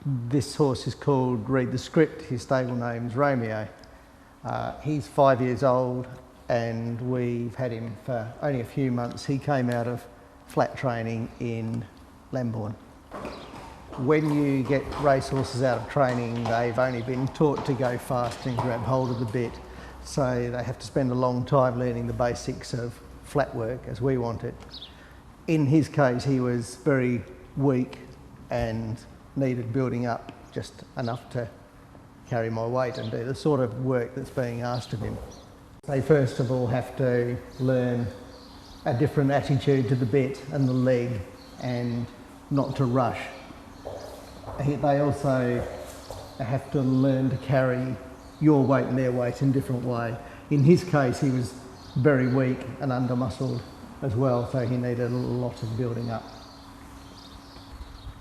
This horse is called Read the Script. His stable name's Romeo. He's 5 years old and we've had him for only a few months. He came out of flat training in Lambourne. When you get racehorses out of training, they've only been taught to go fast and grab hold of the bit, so they have to spend a long time learning the basics of flat work as we want it. In his case, he was very weak and needed building up just enough to carry my weight and do the sort of work that's being asked of him. They first of all have to learn a different attitude to the bit and the leg and not to rush. They also have to learn to carry your weight and their weight in a different way. In his case, he was very weak and under-muscled as well, so he needed a lot of building up.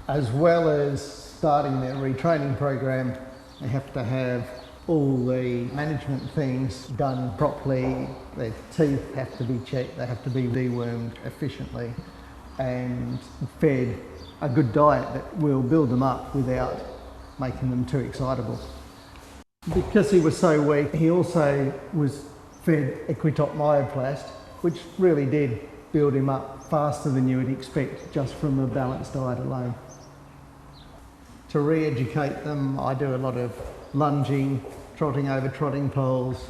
As well as starting their retraining program, they have to have all the management things done properly. Their teeth have to be checked, they have to be dewormed efficiently and fed a good diet that will build them up without making them too excitable. Because he was so weak, he also was fed Equitop Myoplast, which really did build him up faster than you would expect just from a balanced diet alone. To re-educate them, I do a lot of lunging, trotting over trotting poles.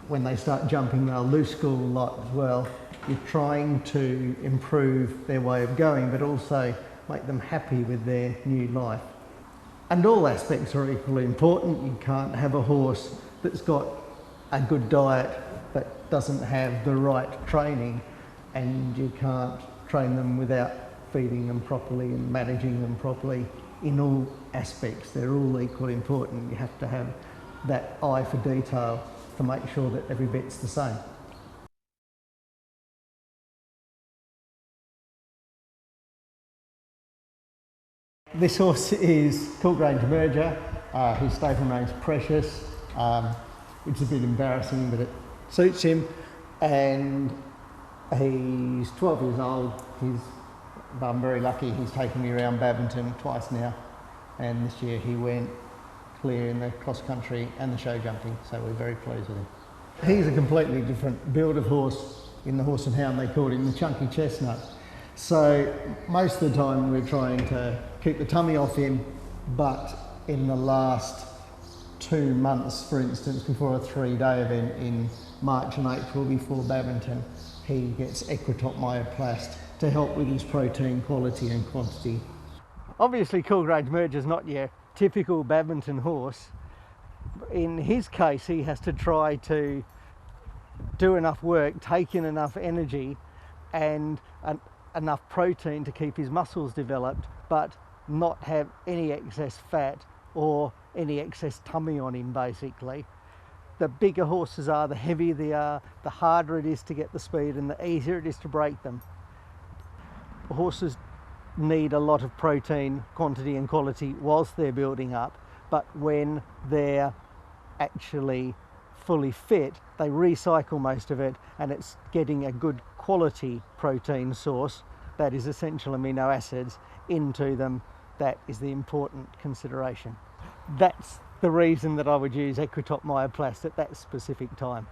When they start jumping, they'll loose school a lot as well. You're trying to improve their way of going, but also make them happy with their new life. And all aspects are equally important. You can't have a horse that's got a good diet but doesn't have the right training, and you can't train them without feeding them properly and managing them properly in all aspects. They're all equally important. You have to have that eye for detail to make sure that every bit's the same. This horse is Coolgrange Merger. His stable name's Precious, which is a bit embarrassing, but it suits him. And he's 12 years old. I'm very lucky. He's taken me around Badminton twice now, and this year he went clear in the cross country and the show jumping, so we're very pleased with him. He's a completely different build of horse. In the Horse and Hound they called him the chunky chestnut. So most of the time we're trying to keep the tummy off him, but in the last 2 months, for instance, before a 3-day event in March and April before Badminton, he gets Equitop Myoplast to help with his protein quality and quantity. Obviously Coolgrange Merger is not your typical Badminton horse. In his case, he has to try to do enough work, take in enough energy and enough protein to keep his muscles developed, but not have any excess fat or any excess tummy on him, basically. The bigger horses are, the heavier they are, the harder it is to get the speed and the easier it is to break them. Horses need a lot of protein quantity and quality whilst they're building up, but when they're actually fully fit, they recycle most of it, and it's getting a good quality protein source, that is essential amino acids, into them that is the important consideration. That's the reason that I would use Equitop Myoplast at that specific time.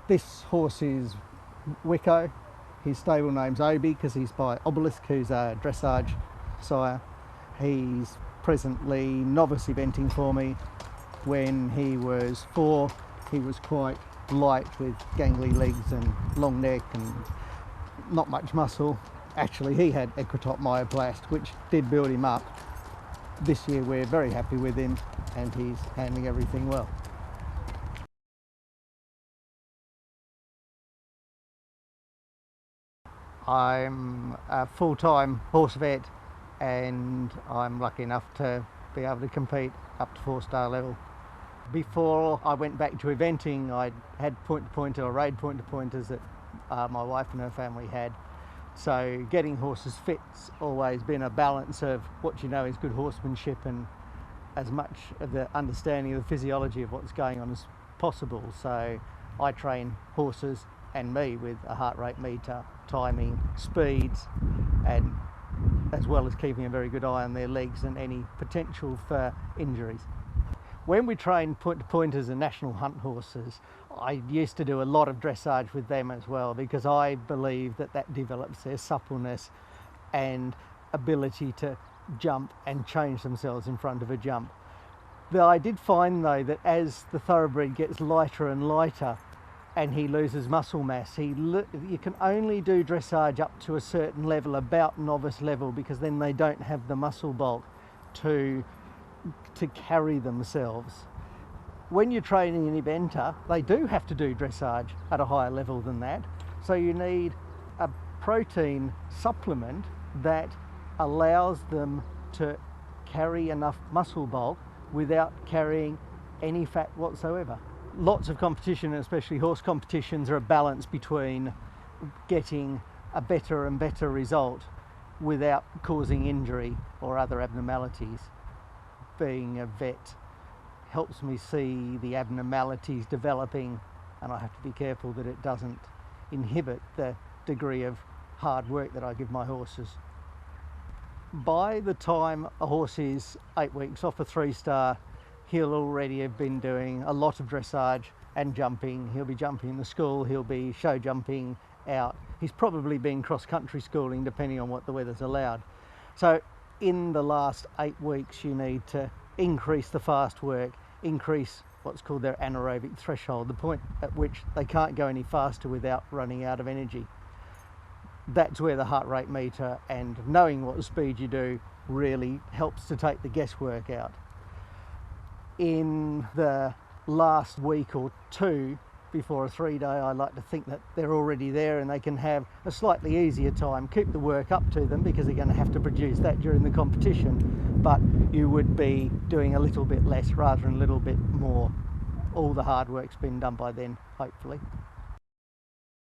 This horse is Wicco. His stable name's Obi because he's by Obelisk, who's a dressage sire. He's presently novice eventing for me. When he was 4, he was quite light with gangly legs and long neck and not much muscle. Actually, he had Equitop Myoplast, which did build him up. This year we're very happy with him and he's handling everything well. I'm a full-time horse vet and I'm lucky enough to be able to compete up to 4-star level. Before I went back to eventing, I had point-to-pointer or raid point-to-pointers that my wife and her family had. So getting horses fit's always been a balance of what you know is good horsemanship and as much of the understanding of the physiology of what's going on as possible. So I train horses and me with a heart rate meter, timing, speeds, and as well as keeping a very good eye on their legs and any potential for injuries. When we train pointers and national hunt horses, I used to do a lot of dressage with them as well, because I believe that that develops their suppleness and ability to jump and change themselves in front of a jump. But I did find though that as the thoroughbred gets lighter and lighter and he loses muscle mass, you can only do dressage up to a certain level, about novice level, because then they don't have the muscle bulk to carry themselves. When you're training an eventer, they do have to do dressage at a higher level than that. So you need a protein supplement that allows them to carry enough muscle bulk without carrying any fat whatsoever. Lots of competition, especially horse competitions, are a balance between getting a better and better result without causing injury or other abnormalities. Being a vet helps me see the abnormalities developing, and I have to be careful that it doesn't inhibit the degree of hard work that I give my horses. By the time a horse is 8 weeks off a 3-star, he'll already have been doing a lot of dressage and jumping. He'll be jumping in the school, he'll be show jumping out. He's probably been cross-country schooling depending on what the weather's allowed. So in the last 8 weeks you need to increase the fast work, increase what's called their anaerobic threshold, the point at which they can't go any faster without running out of energy. That's where the heart rate meter and knowing what speed you do really helps to take the guesswork out. In the last week or two before a 3-day, I like to think that they're already there and they can have a slightly easier time. Keep the work up to them because they're going to have to produce that during the competition, but you would be doing a little bit less rather than a little bit more. All the hard work's been done by then, hopefully.